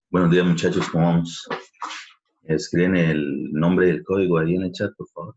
Buenos días, muchachos, ¿cómo vamos? Escriben el nombre del código ahí en el chat, por favor.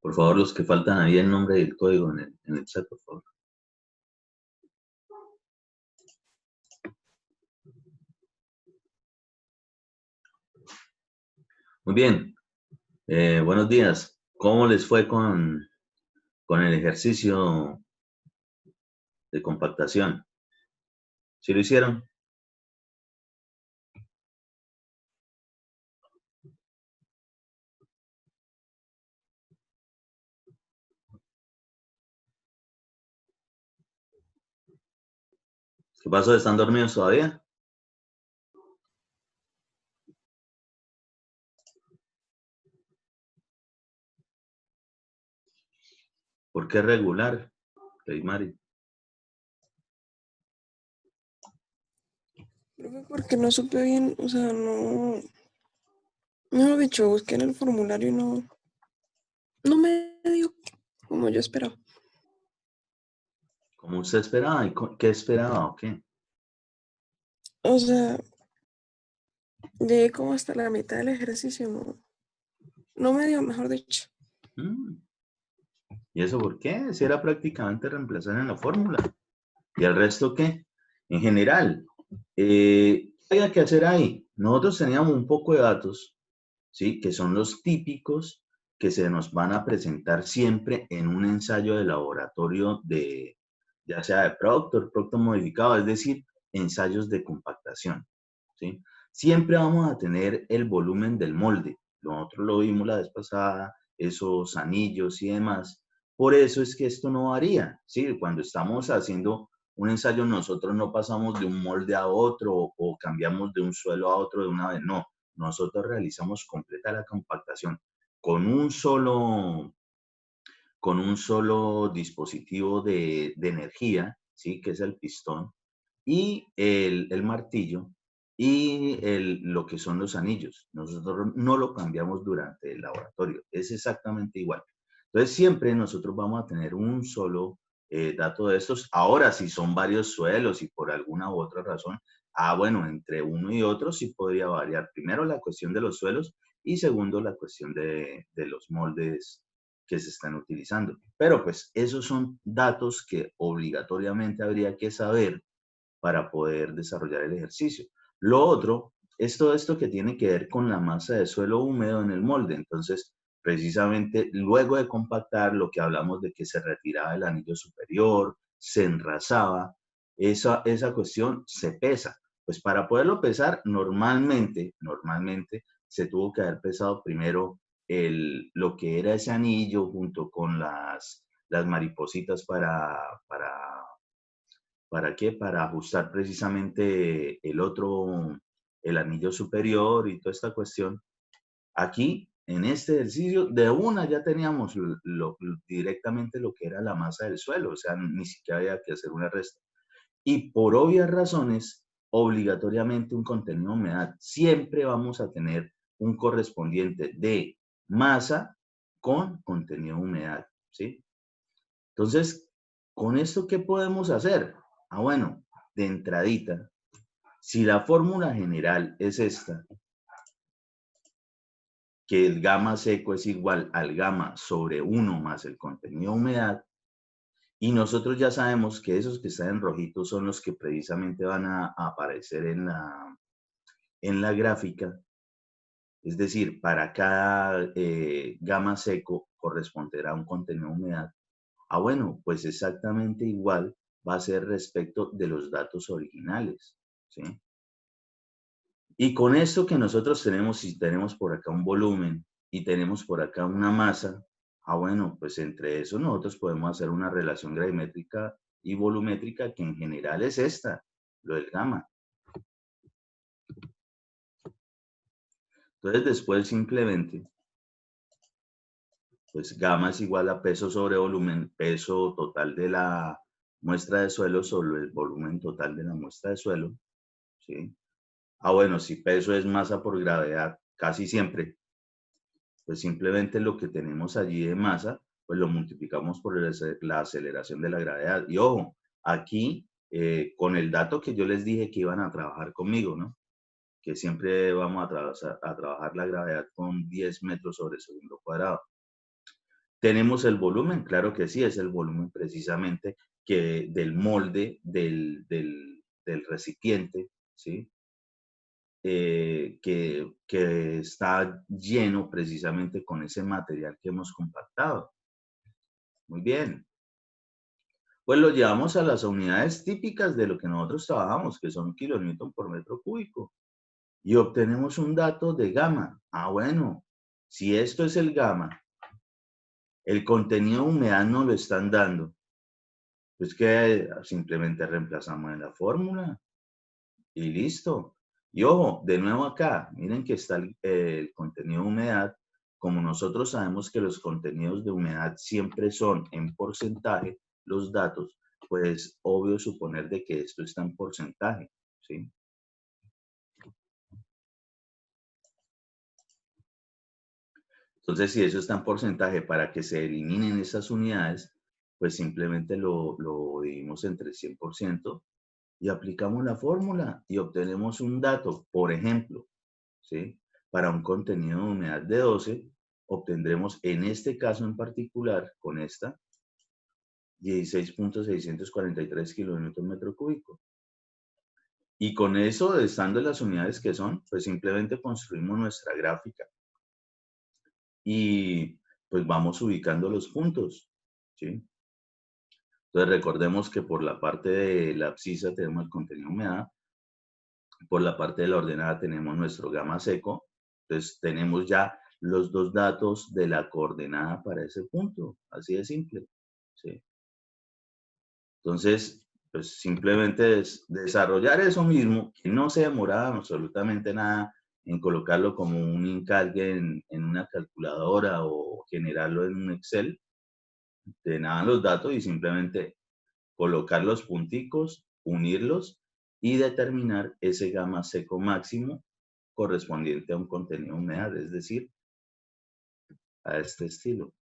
Por favor, los que faltan ahí el nombre del código en el chat, por favor. Muy bien, buenos días. ¿Cómo les fue con el ejercicio de compactación? ¿Sí lo hicieron? ¿Qué pasó? ¿Están dormidos todavía? ¿Por qué regular? Mari. Profe, porque no supe bien, o sea, no, mejor dicho, busqué en el formulario y no me dio como yo esperaba. ¿Cómo usted esperaba? ¿Qué esperaba o qué? O sea, llegué como hasta la mitad del ejercicio, no me dio, mejor dicho. Mm, ¿Y eso por qué? Si era prácticamente reemplazar en la fórmula. ¿Y el resto qué? En general, ¿qué había que hacer ahí? Nosotros teníamos un poco de datos, ¿sí? Que son los típicos que se nos van a presentar siempre en un ensayo de laboratorio de, ya sea de Proctor modificado, es decir, ensayos de compactación, ¿sí? Siempre vamos a tener el volumen del molde. Nosotros lo vimos la vez pasada, esos anillos y demás. Por eso es que esto no varía, ¿sí? Cuando estamos haciendo un ensayo, nosotros no pasamos de un molde a otro o cambiamos de un suelo a otro de una vez, no. Nosotros realizamos completa la compactación con un solo, con un solo dispositivo de energía, ¿sí? Que es el pistón, y el martillo, y lo que son los anillos. Nosotros no lo cambiamos durante el laboratorio, es exactamente igual. Entonces, siempre nosotros vamos a tener un solo dato de estos. Ahora, si son varios suelos y por alguna u otra razón, bueno, entre uno y otro sí podría variar. Primero, la cuestión de los suelos y segundo, la cuestión de los moldes que se están utilizando. Pero pues esos son datos que obligatoriamente habría que saber para poder desarrollar el ejercicio. Lo otro es todo esto que tiene que ver con la masa de suelo húmedo en el molde. Entonces, precisamente luego de compactar, lo que hablamos de que se retiraba el anillo superior, se enrasaba, esa cuestión se pesa. Pues para poderlo pesar, normalmente se tuvo que haber pesado primero lo que era ese anillo junto con las maripositas ¿para qué? Para ajustar precisamente el anillo superior y toda esta cuestión. Aquí, en este ejercicio, de una ya teníamos directamente lo que era la masa del suelo, o sea, ni siquiera había que hacer una resta. Y por obvias razones, obligatoriamente un contenido de humedad. Siempre vamos a tener un correspondiente de masa con contenido de humedad, ¿sí? Entonces, ¿con esto qué podemos hacer? Ah, bueno, de entradita, si la fórmula general es esta, que el gamma seco es igual al gamma sobre 1 más el contenido de humedad, y nosotros ya sabemos que esos que están en rojito son los que precisamente van a aparecer en la gráfica, es decir, para cada gamma seco corresponderá un contenido de humedad. Ah, bueno, pues exactamente igual va a ser respecto de los datos originales, ¿sí? Y con esto que nosotros tenemos, si tenemos por acá un volumen y tenemos por acá una masa, ah, bueno, pues entre eso nosotros podemos hacer una relación gravimétrica y volumétrica que en general es esta, lo del gamma. Entonces después simplemente, pues gamma es igual a peso sobre volumen, peso total de la muestra de suelo sobre el volumen total de la muestra de suelo, ¿sí? Ah, bueno, si peso es masa por gravedad, casi siempre, pues simplemente lo que tenemos allí de masa, pues lo multiplicamos por la aceleración de la gravedad. Y ojo, aquí con el dato que yo les dije que iban a trabajar conmigo, ¿no? Que siempre vamos a trabajar la gravedad con 10 metros sobre segundo cuadrado. ¿Tenemos el volumen? Claro que sí, es el volumen precisamente del molde del recipiente, ¿sí? Que está lleno precisamente con ese material que hemos compactado. Muy bien. Pues lo llevamos a las unidades típicas de lo que nosotros trabajamos, que son kilonewton por metro cúbico. Y obtenemos un dato de gamma. Ah, bueno, si esto es el gamma, el contenido de humedad nos lo están dando, pues que simplemente reemplazamos en la fórmula y listo. Y ojo, de nuevo acá, miren que está el contenido de humedad. Como nosotros sabemos que los contenidos de humedad siempre son en porcentaje, los datos, pues obvio suponer de que esto está en porcentaje, ¿sí? Entonces, si eso está en porcentaje para que se eliminen esas unidades, pues simplemente lo dividimos entre 100% y aplicamos la fórmula y obtenemos un dato. Por ejemplo, ¿sí? Para un contenido de humedad de 12, obtendremos en este caso en particular, con esta, 16.643 kilonewton metro cúbico. Y con eso, estando en las unidades que son, pues simplemente construimos nuestra gráfica y pues vamos ubicando los puntos, ¿sí? Entonces recordemos que por la parte de la abscisa tenemos el contenido de humedad, por la parte de la ordenada tenemos nuestro gamma seco, entonces tenemos ya los dos datos de la coordenada para ese punto, así de simple, ¿sí? Entonces, pues simplemente es desarrollar eso mismo, que no se demoraba absolutamente nada en colocarlo como un encargue en una calculadora o generarlo en un Excel, te daban los datos y simplemente colocar los punticos, unirlos y determinar ese gamma seco máximo correspondiente a un contenido de humedad, es decir, a este estilo.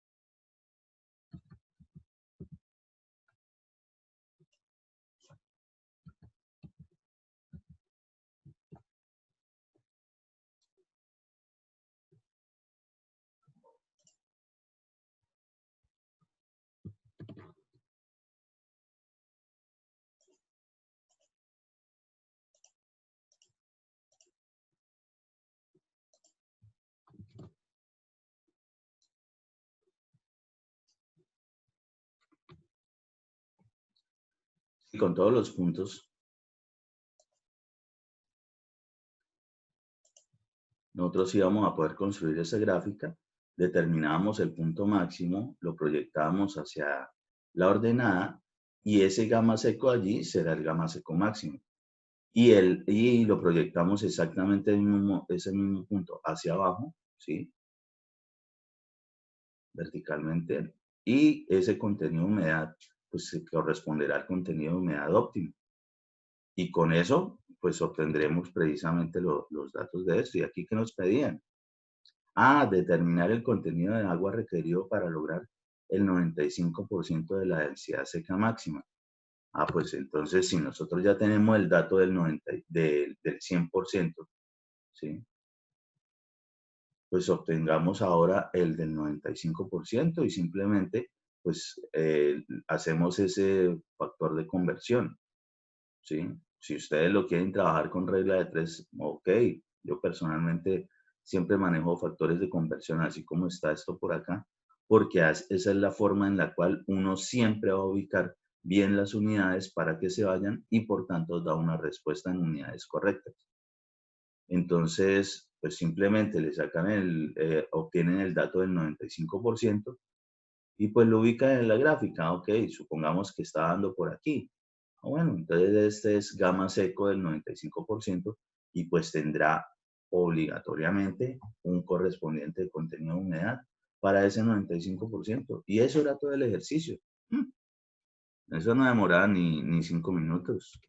y con todos los puntos. Nosotros íbamos a poder construir esa gráfica, determinábamos el punto máximo, lo proyectábamos hacia la ordenada y ese gamma seco allí será el gamma seco máximo. Y lo proyectamos exactamente ese mismo punto hacia abajo, ¿sí? Verticalmente. Y ese contenido de humedad, pues se corresponderá al contenido de humedad óptimo. Y con eso, pues obtendremos precisamente los datos de esto. ¿Y aquí qué nos pedían? Determinar el contenido de agua requerido para lograr el 95% de la densidad seca máxima. Pues entonces si nosotros ya tenemos el dato del 100%, ¿sí? Pues obtengamos ahora el del 95% y simplemente pues hacemos ese factor de conversión, ¿sí? Si ustedes lo quieren trabajar con regla de 3, ok. Yo personalmente siempre manejo factores de conversión, así como está esto por acá, porque esa es la forma en la cual uno siempre va a ubicar bien las unidades para que se vayan y por tanto da una respuesta en unidades correctas. Entonces, pues simplemente le sacan obtienen el dato del 95% y pues lo ubican en la gráfica. Ok, supongamos que está dando por aquí. Bueno, entonces este es gamma seco del 95% y pues tendrá obligatoriamente un correspondiente de contenido de humedad para ese 95%. Y eso era todo el ejercicio. Eso no demoraba ni 5 minutos.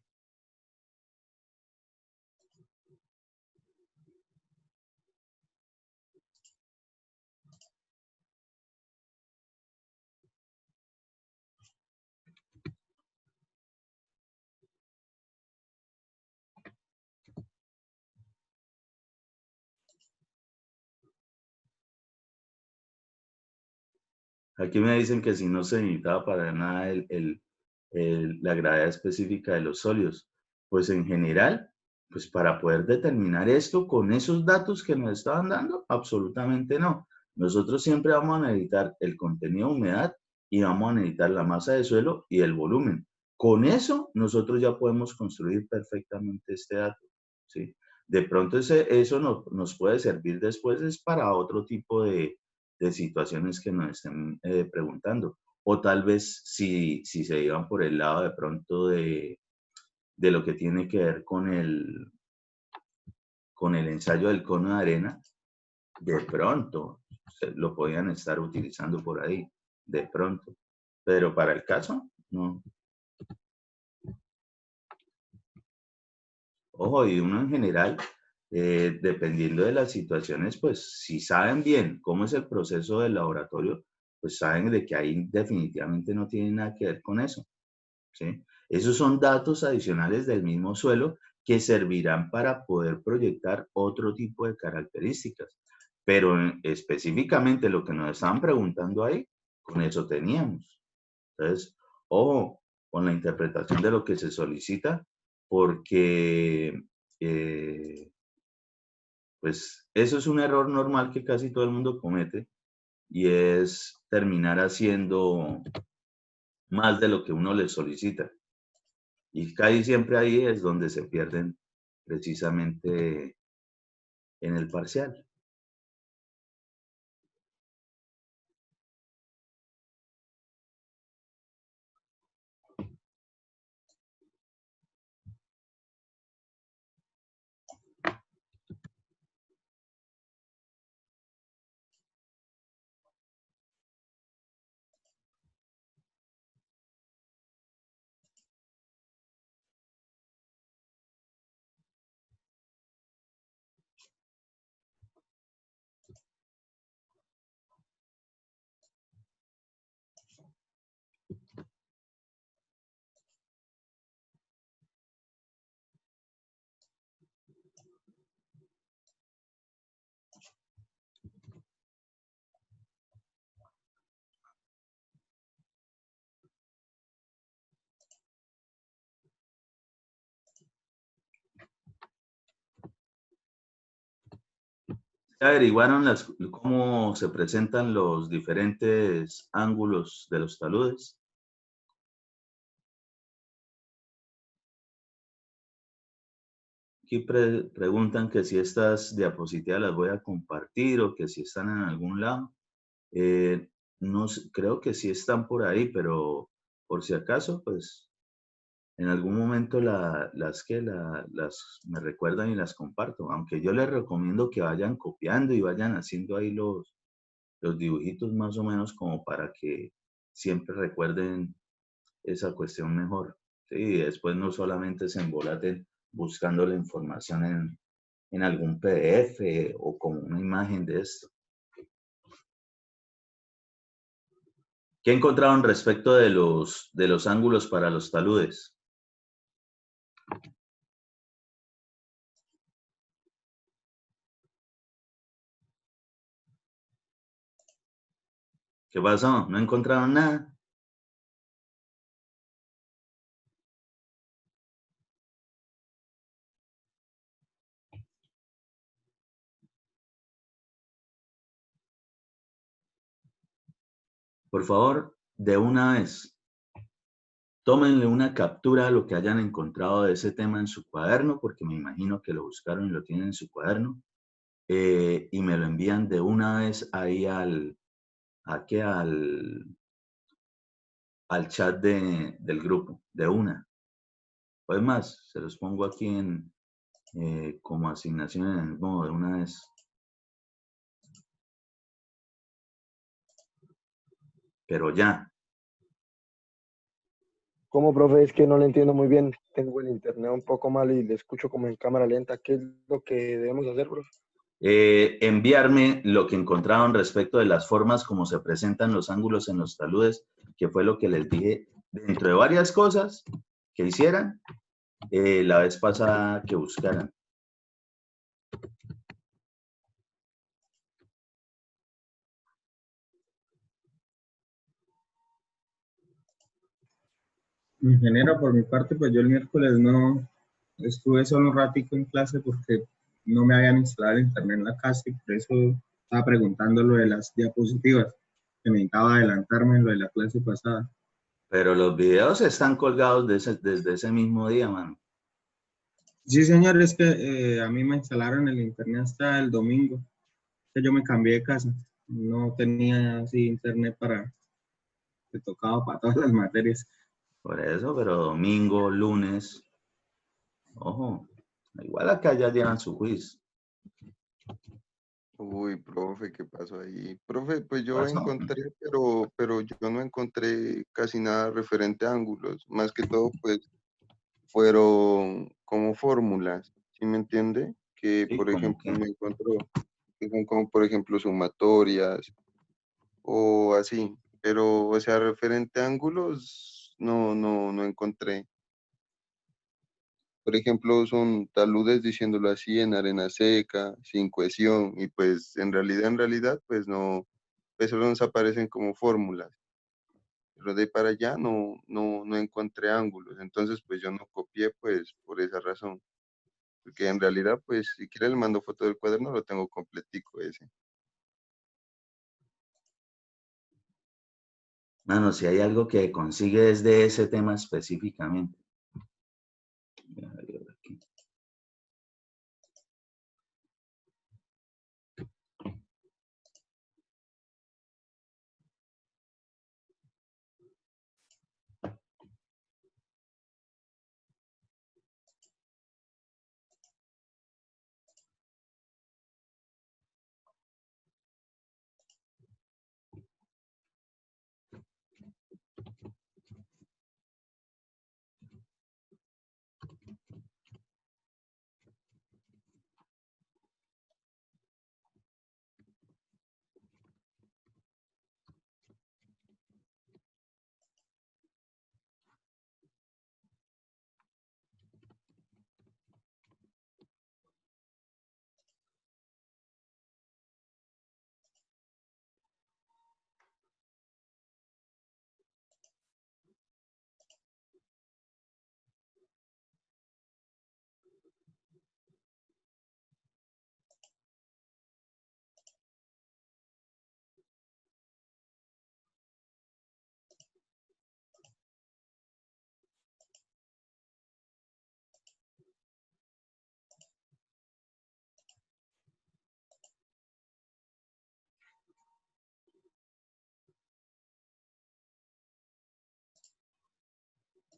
Aquí me dicen que si no se necesitaba para nada la gravedad específica de los sólidos. Pues en general, pues para poder determinar esto con esos datos que nos estaban dando, absolutamente no. Nosotros siempre vamos a necesitar el contenido de humedad y vamos a necesitar la masa de suelo y el volumen. Con eso, nosotros ya podemos construir perfectamente este dato, ¿sí? De pronto eso nos puede servir después es para otro tipo de situaciones que nos estén preguntando. O tal vez si se iban por el lado de pronto de lo que tiene que ver con el ensayo del cono de arena, de pronto lo podían estar utilizando por ahí, de pronto. Pero para el caso, no. Ojo, y uno en general, dependiendo de las situaciones, pues si saben bien cómo es el proceso del laboratorio, pues saben de que ahí definitivamente no tiene nada que ver con eso, ¿sí? Esos son datos adicionales del mismo suelo que servirán para poder proyectar otro tipo de características. Pero específicamente lo que nos estaban preguntando ahí, con eso teníamos. Entonces, ojo con la interpretación de lo que se solicita, porque pues eso es un error normal que casi todo el mundo comete y es terminar haciendo más de lo que uno le solicita. Y casi siempre ahí es donde se pierden precisamente en el parcial. Averiguaron cómo se presentan los diferentes ángulos de los taludes. Aquí preguntan que si estas diapositivas las voy a compartir o que si están en algún lado. No creo que sí están por ahí, pero por si acaso, pues en algún momento las me recuerdan y las comparto. Aunque yo les recomiendo que vayan copiando y vayan haciendo ahí los dibujitos más o menos como para que siempre recuerden esa cuestión mejor. Sí, y después no solamente se embolaten buscando la información en algún PDF o como una imagen de esto. ¿Qué encontraron respecto de los ángulos para los taludes? ¿Qué pasó? ¿No encontraron nada? Por favor, de una vez, tómenle una captura a lo que hayan encontrado de ese tema en su cuaderno, porque me imagino que lo buscaron y lo tienen en su cuaderno, y me lo envían de una vez ahí aquí al chat del grupo, de una. Pues más, se los pongo aquí como asignación en el modo de una vez. Pero ya. ¿Cómo, profe? Es que no le entiendo muy bien. Tengo el internet un poco mal y le escucho como en cámara lenta. ¿Qué es lo que debemos hacer, profe? Enviarme lo que encontraron respecto de las formas como se presentan los ángulos en los taludes, que fue lo que les dije dentro de varias cosas que hicieran la vez pasada que buscaran. Ingeniero, por mi parte, pues yo el miércoles no estuve solo un ratico en clase porque no me habían instalado el internet en la casa y por eso estaba preguntando lo de las diapositivas, que necesitaba adelantarme en lo de la clase pasada. Pero los videos están colgados desde ese mismo día, mano. Sí, señor, es que a mí me instalaron el internet hasta el domingo, que yo me cambié de casa, no tenía así internet que tocaba para todas las materias. Por eso, pero domingo, lunes, ojo, igual acá ya llevan su quiz. Uy, profe, ¿qué pasó ahí? Profe, pues yo ¿Pasó? encontré, pero yo no encontré casi nada referente a ángulos. Más que todo, pues, fueron como fórmulas, ¿sí me entiende? Que, Sí, por como ejemplo, que. me encontró, que son como, por ejemplo, sumatorias o así. Pero, o sea, referente a ángulos, no encontré. Por ejemplo, son taludes, diciéndolo así, en arena seca, sin cohesión, y pues en realidad, pues no, pues solo nos aparecen como fórmulas. Pero de ahí para allá no encontré ángulos. Entonces, pues yo no copié, pues, por esa razón. Porque en realidad, pues, si quiere le mando foto del cuaderno, lo tengo completico ese. Mano, si hay algo que consigue desde ese tema específicamente.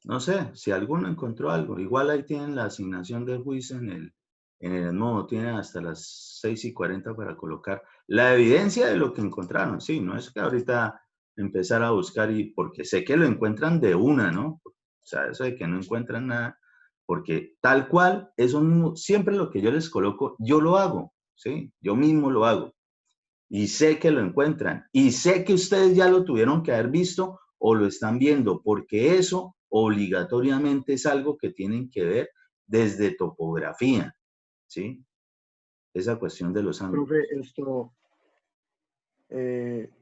No sé, si alguno encontró algo, igual ahí tienen la asignación de juicio en el modo, tienen hasta las 6:40 para colocar la evidencia de lo que encontraron. Sí, no es que ahorita empezar a buscar y porque sé que lo encuentran de una, ¿no? O sea, eso de que no encuentran nada, porque tal cual, eso mismo, siempre lo que yo les coloco, yo lo hago, ¿sí? Yo mismo lo hago. Y sé que lo encuentran. Y sé que ustedes ya lo tuvieron que haber visto o lo están viendo, porque eso obligatoriamente es algo que tienen que ver desde topografía, ¿sí? Esa cuestión de los ángulos. Profe, esto,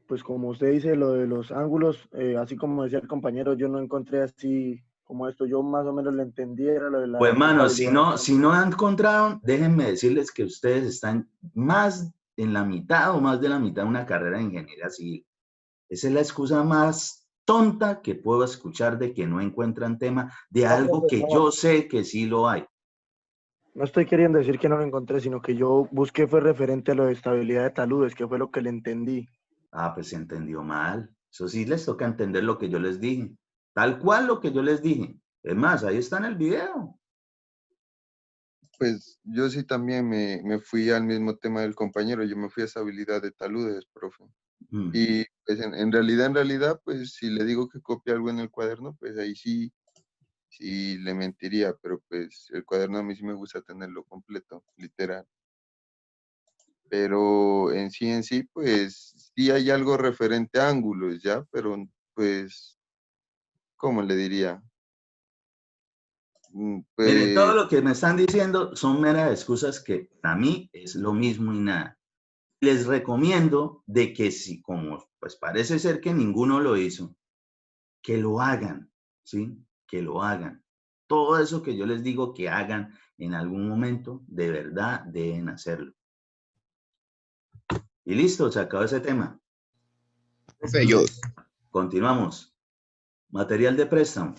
pues como usted dice, lo de los ángulos, así como decía el compañero, yo no encontré así como esto, yo más o menos le entendiera lo de Pues, la hermano, estabilidad. si no encontraron, déjenme decirles que ustedes están más en la mitad o más de la mitad de una carrera de ingeniería civil. Esa es la excusa más tonta que puedo escuchar de que no encuentran tema de No, algo profe, que no, yo sé que sí lo hay. no estoy queriendo decir que no lo encontré, sino que yo busqué fue referente a lo de estabilidad de taludes, que fue lo que le entendí. Ah, pues se entendió mal. Eso sí les toca entender lo que yo les dije. Tal cual lo que yo les dije. Es más, ahí está en el video. Pues yo sí también me fui al mismo tema del compañero, yo me fui a estabilidad de taludes, profe. Mm. Y pues en realidad, pues si le digo que copie algo en el cuaderno, pues ahí sí, sí le mentiría, pero pues el cuaderno a mí sí me gusta tenerlo completo, literal. Pero en sí, pues sí hay algo referente a ángulos, ¿ya? Pero pues, ¿cómo le diría? Mire, todo Pues, lo que me están diciendo son meras excusas que a mí es lo mismo y nada. Les recomiendo de que si, como pues parece ser que ninguno lo hizo, que lo hagan, ¿sí? Que lo hagan. Todo eso que yo les digo que hagan en algún momento, de verdad deben hacerlo. Y listo, se acabó ese tema. Profe, yo, Continuamos. Material de préstamo.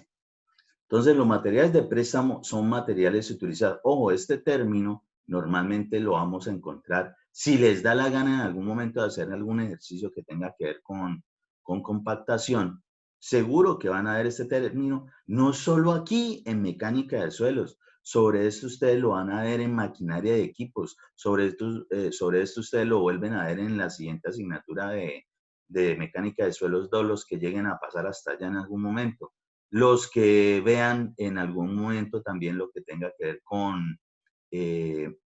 Entonces, los materiales de préstamo son materiales utilizados. Ojo, este término normalmente lo vamos a encontrar si les da la gana en algún momento de hacer algún ejercicio que tenga que ver con compactación. Seguro que van a ver este término, no solo aquí en mecánica de suelos. Sobre esto ustedes lo van a ver en maquinaria de equipos. Sobre esto ustedes lo vuelven a ver en la siguiente asignatura de mecánica de suelos 2, los que lleguen a pasar hasta allá en algún momento. Los que vean en algún momento también lo que tenga que ver con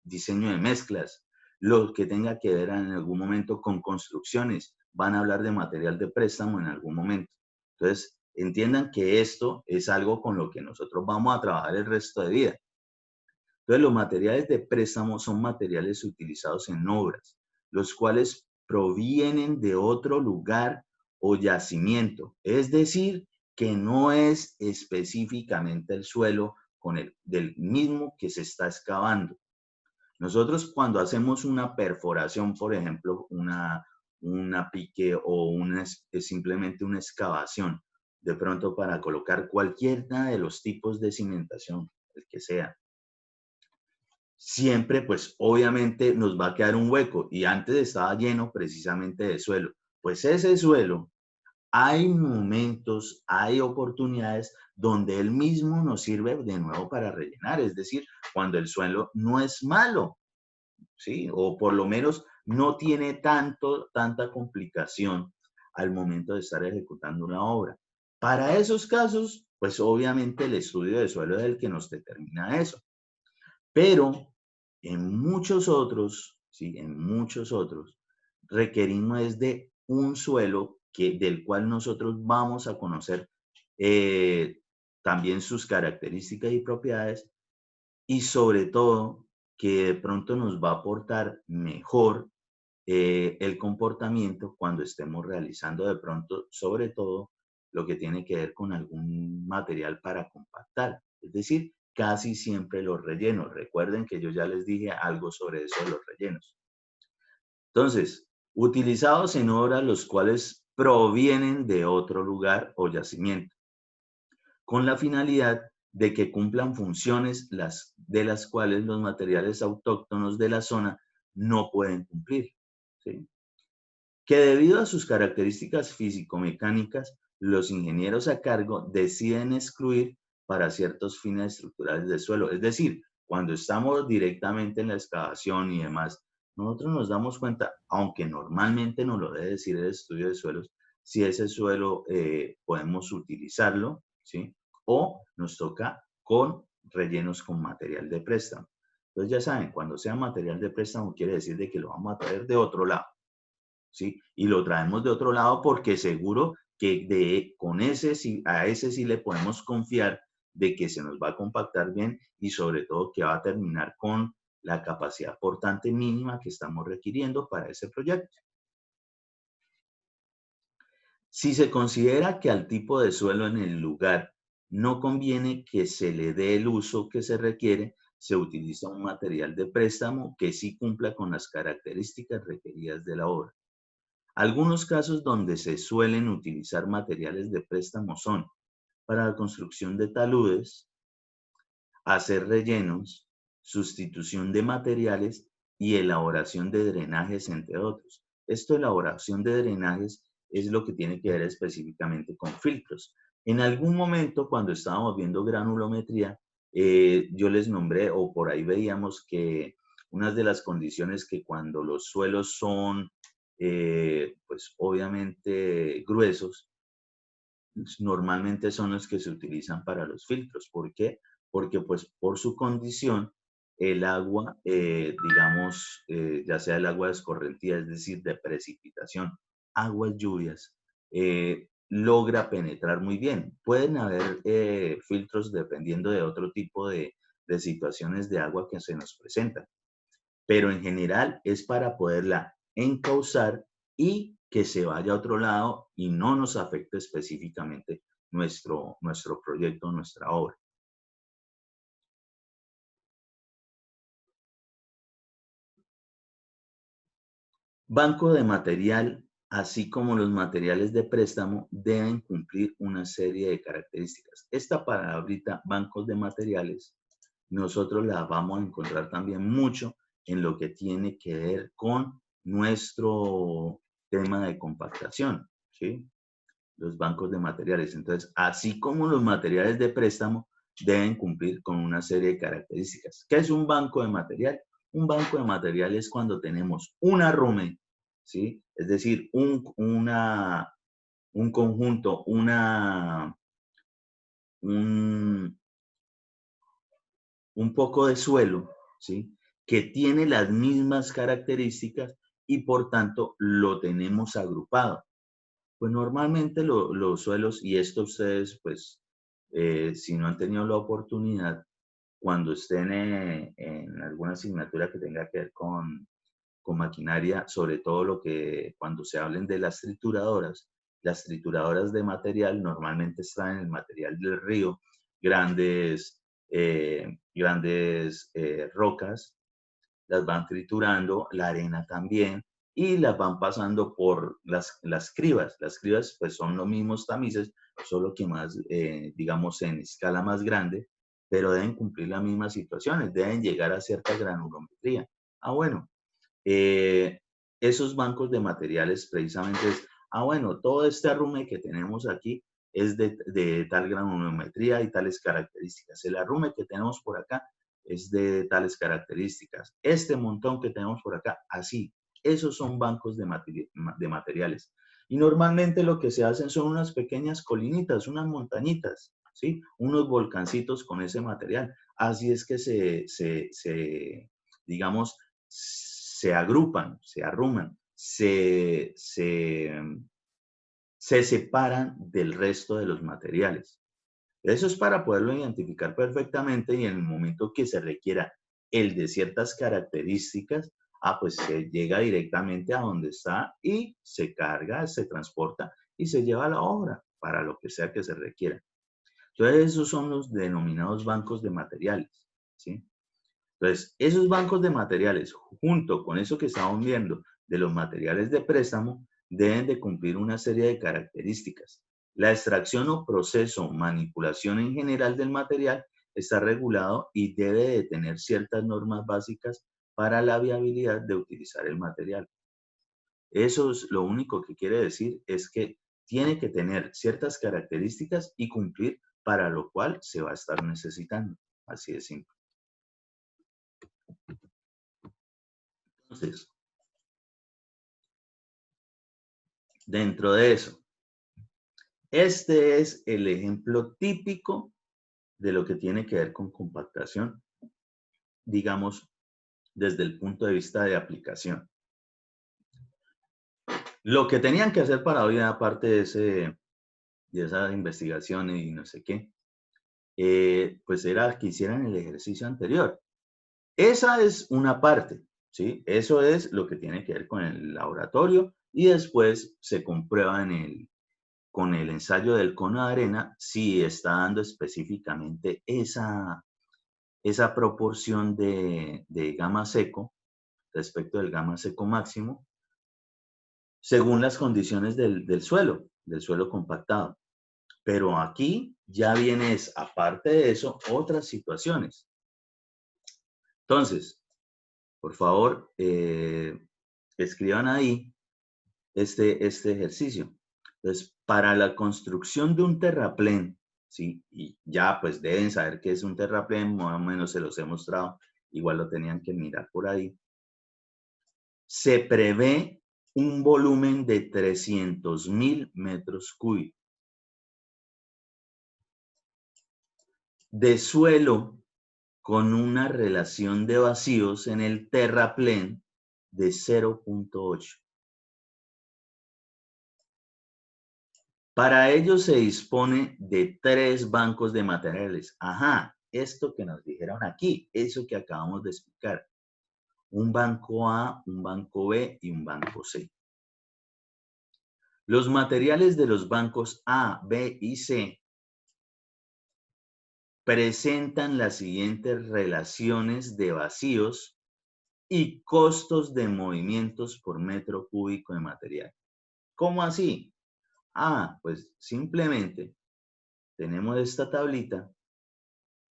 diseño de mezclas, lo que tenga que ver en algún momento con construcciones, van a hablar de material de préstamo en algún momento. Entonces, entiendan que esto es algo con lo que nosotros vamos a trabajar el resto de vida. Entonces, los materiales de préstamo son materiales utilizados en obras, los cuales provienen de otro lugar o yacimiento, es decir, que no es específicamente el suelo del mismo que se está excavando. Nosotros cuando hacemos una perforación, por ejemplo, una pique o simplemente una excavación, de pronto para colocar cualquiera de los tipos de cimentación, el que sea, siempre, pues obviamente nos va a quedar un hueco y antes estaba lleno precisamente de suelo. Pues ese suelo, hay momentos, hay oportunidades donde él mismo nos sirve de nuevo para rellenar, es decir, cuando el suelo no es malo, ¿sí? O por lo menos no tiene tanta complicación al momento de estar ejecutando una obra. Para esos casos, pues obviamente el estudio de suelo es el que nos determina eso. Pero en muchos otros, ¿sí? En muchos otros, requerimos de un suelo del cual nosotros vamos a conocer también sus características y propiedades y sobre todo que de pronto nos va a aportar mejor el comportamiento cuando estemos realizando de pronto, sobre todo, lo que tiene que ver con algún material para compactar. Es decir, casi siempre los rellenos. Recuerden que yo ya les dije algo sobre eso de los rellenos. Entonces, utilizados en obras los cuales provienen de otro lugar o yacimiento, con la finalidad de que cumplan funciones de las cuales los materiales autóctonos de la zona no pueden cumplir, ¿sí? Que debido a sus características físico-mecánicas, los ingenieros a cargo deciden excluir para ciertos fines estructurales del suelo. Es decir, cuando estamos directamente en la excavación y demás, nosotros nos damos cuenta, aunque normalmente nos lo debe decir el estudio de suelos, si ese suelo podemos utilizarlo, ¿sí? O nos toca con rellenos con material de préstamo. Entonces ya saben, cuando sea material de préstamo quiere decir de que lo vamos a traer de otro lado, ¿sí? Y lo traemos de otro lado porque seguro que a ese sí le podemos confiar de que se nos va a compactar bien y sobre todo que va a terminar con la capacidad portante mínima que estamos requiriendo para ese proyecto. Si se considera que al tipo de suelo en el lugar no conviene que se le dé el uso que se requiere, se utiliza un material de préstamo que sí cumpla con las características requeridas de la obra. Algunos casos donde se suelen utilizar materiales de préstamo son para la construcción de taludes, hacer rellenos, sustitución de materiales y elaboración de drenajes, entre otros. Esta elaboración de drenajes es lo que tiene que ver específicamente con filtros. En algún momento, cuando estábamos viendo granulometría, yo les nombré, o por ahí veíamos que una de las condiciones que cuando los suelos son, pues obviamente gruesos, normalmente son los que se utilizan para los filtros. ¿Por qué? Porque pues por su condición, el agua, digamos, ya sea el agua escorrentía, es decir, de precipitación, aguas lluvias, logra penetrar muy bien. Pueden haber filtros dependiendo de otro tipo de situaciones de agua que se nos presentan, pero en general es para poderla encauzar y que se vaya a otro lado y no nos afecte específicamente nuestro proyecto, nuestra obra. Banco de material, así como los materiales de préstamo, deben cumplir una serie de características. Esta palabrita, bancos de materiales, nosotros la vamos a encontrar también mucho en lo que tiene que ver con nuestro tema de compactación, ¿sí? Los bancos de materiales. Entonces, así como los materiales de préstamo, deben cumplir con una serie de características. ¿Qué es un banco de material? Un banco de material es cuando tenemos un arrume, ¿sí? Es decir, un conjunto, un poco de suelo, ¿sí? Que tiene las mismas características y por tanto lo tenemos agrupado. Pues normalmente los suelos, y esto ustedes, pues, si no han tenido la oportunidad, cuando estén en alguna asignatura que tenga que ver con maquinaria, sobre todo cuando se hablen de las trituradoras de material normalmente extraen el material del río, grandes rocas, las van triturando, la arena también, y las van pasando por las cribas. Las cribas pues son los mismos tamices, solo que más, digamos, en escala más grande, pero deben cumplir las mismas situaciones, deben llegar a cierta granulometría. Bueno, esos bancos de materiales precisamente es, bueno, todo este arrume que tenemos aquí es de tal granulometría y tales características. El arrume que tenemos por acá es de tales características. Este montón que tenemos por acá, así. Esos son bancos de materiales. Y normalmente lo que se hacen son unas pequeñas colinitas, unas montañitas, ¿sí? Unos volcancitos con ese material. Así es que digamos, se agrupan, se arruman, se separan del resto de los materiales. Eso es para poderlo identificar perfectamente y en el momento que se requiera el de ciertas características, pues se llega directamente a donde está y se carga, se transporta y se lleva a la obra para lo que sea que se requiera. Entonces, esos son los denominados bancos de materiales, ¿sí? Entonces, esos bancos de materiales, junto con eso que estamos viendo de los materiales de préstamo, deben de cumplir una serie de características. La extracción o proceso, manipulación en general del material está regulado y debe de tener ciertas normas básicas para la viabilidad de utilizar el material. Eso es lo único que quiere decir, es que tiene que tener ciertas características y cumplir para lo cual se va a estar necesitando. Así de simple. Entonces, dentro de eso, este es el ejemplo típico de lo que tiene que ver con compactación, digamos, desde el punto de vista de aplicación. Lo que tenían que hacer para hoy, aparte de esa investigación y no sé qué, pues era que hicieran el ejercicio anterior. Esa es una parte, ¿sí? Eso es lo que tiene que ver con el laboratorio y después se comprueba con el ensayo del cono de arena si está dando específicamente esa proporción de gamma seco respecto del gamma seco máximo según las condiciones del suelo compactado. Pero aquí ya viene, aparte de eso, otras situaciones. Entonces, por favor, escriban ahí este ejercicio. Entonces, para la construcción de un terraplén, ¿sí? Y ya pues deben saber qué es un terraplén, más o menos se los he mostrado, igual lo tenían que mirar por ahí. Se prevé un volumen de 300.000 metros cúbicos de suelo con una relación de vacíos en el terraplén de 0.8. Para ello se dispone de 3 bancos de materiales. Ajá, esto que nos dijeron aquí, eso que acabamos de explicar. Un banco A, un banco B y un banco C. Los materiales de los bancos A, B y C presentan las siguientes relaciones de vacíos y costos de movimientos por metro cúbico de material. ¿Cómo así? Ah, pues simplemente tenemos esta tablita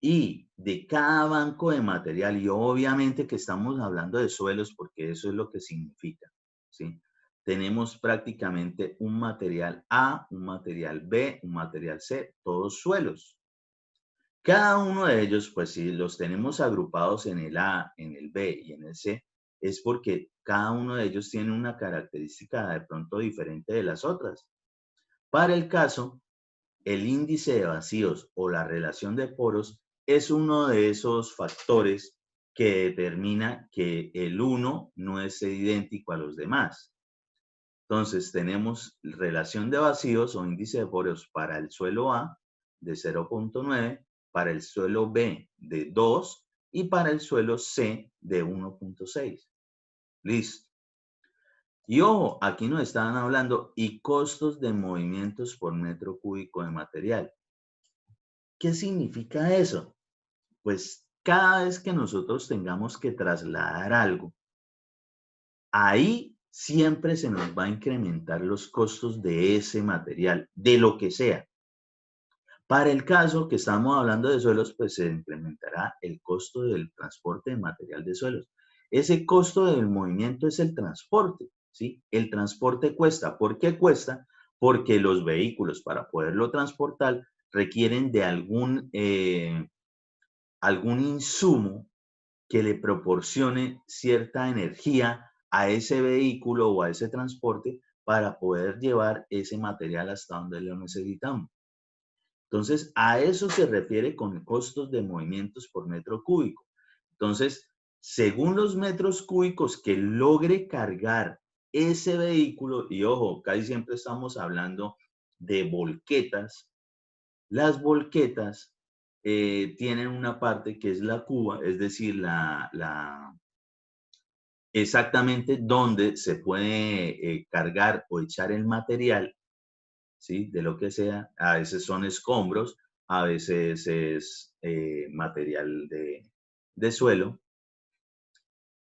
y de cada banco de material, y obviamente que estamos hablando de suelos porque eso es lo que significa, ¿sí? Tenemos prácticamente un material A, un material B, un material C, todos suelos. Cada uno de ellos, pues si los tenemos agrupados en el A, en el B y en el C, es porque cada uno de ellos tiene una característica de pronto diferente de las otras. Para el caso, el índice de vacíos o la relación de poros es uno de esos factores que determina que el uno no es idéntico a los demás. Entonces, tenemos relación de vacíos o índice de poros para el suelo A de 0.9, para el suelo B de 2 y para el suelo C de 1.6. Listo. Y ojo, aquí nos estaban hablando y costos de movimientos por metro cúbico de material. ¿Qué significa eso? Pues cada vez que nosotros tengamos que trasladar algo, ahí siempre se nos va a incrementar los costos de ese material, de lo que sea. Para el caso que estamos hablando de suelos, pues se incrementará el costo del transporte de material de suelos. Ese costo del movimiento es el transporte, ¿sí? El transporte cuesta. ¿Por qué cuesta? Porque los vehículos, para poderlo transportar, requieren de algún insumo que le proporcione cierta energía a ese vehículo o a ese transporte para poder llevar ese material hasta donde lo necesitamos. Entonces, a eso se refiere con costos de movimientos por metro cúbico. Entonces, según los metros cúbicos que logre cargar ese vehículo, y ojo, casi siempre estamos hablando de volquetas, las volquetas tienen una parte que es la cuba, es decir, exactamente donde se puede cargar o echar el material, ¿sí? De lo que sea. A veces son escombros, a veces es material de suelo.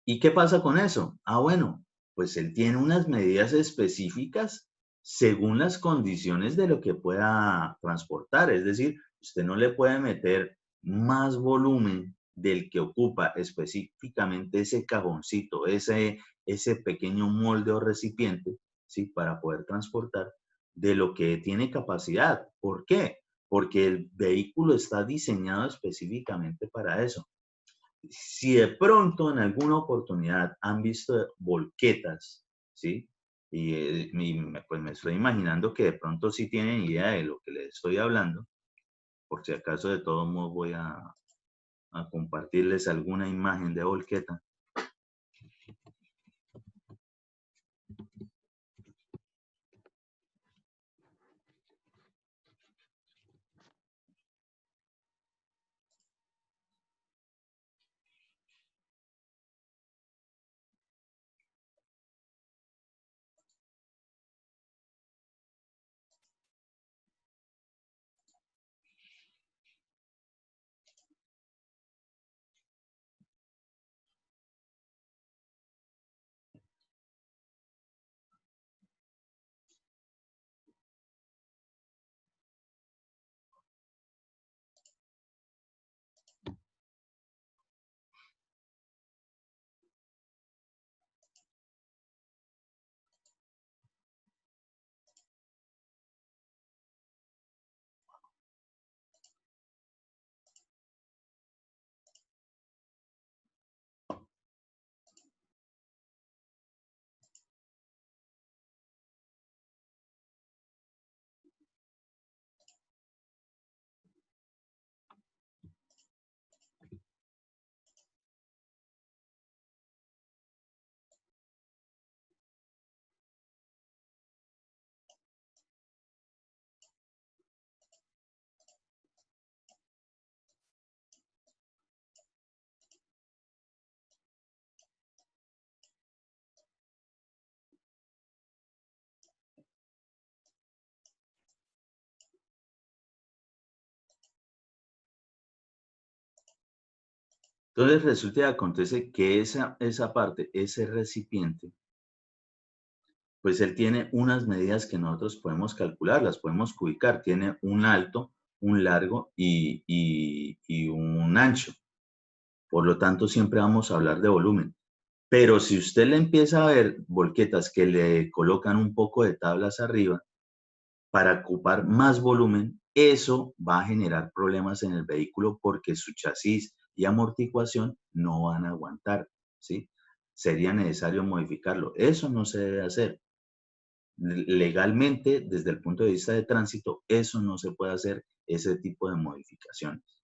¿Y qué pasa con eso? Ah, bueno, pues él tiene unas medidas específicas según las condiciones de lo que pueda transportar. Es decir, usted no le puede meter más volumen del que ocupa específicamente ese cajoncito, ese pequeño molde o recipiente, ¿sí? Para poder transportar de lo que tiene capacidad. ¿Por qué? porque el vehículo está diseñado específicamente para eso. Si de pronto en alguna oportunidad han visto volquetas, ¿sí? Pues me estoy imaginando que de pronto sí tienen idea de lo que les estoy hablando. Por si acaso, de todos modos voy a compartirles alguna imagen de volqueta. Entonces resulta y acontece que esa parte, ese recipiente, pues él tiene unas medidas que nosotros podemos calcular, las podemos ubicar. Tiene un alto, un largo y un ancho. Por lo tanto, siempre vamos a hablar de volumen. Pero si usted le empieza a ver volquetas que le colocan un poco de tablas arriba para ocupar más volumen, eso va a generar problemas en el vehículo porque su chasis y amortiguación no van a aguantar, ¿sí? Sería necesario modificarlo. Eso no se debe hacer. Legalmente, desde el punto de vista de tránsito, eso no se puede hacer, ese tipo de modificaciones.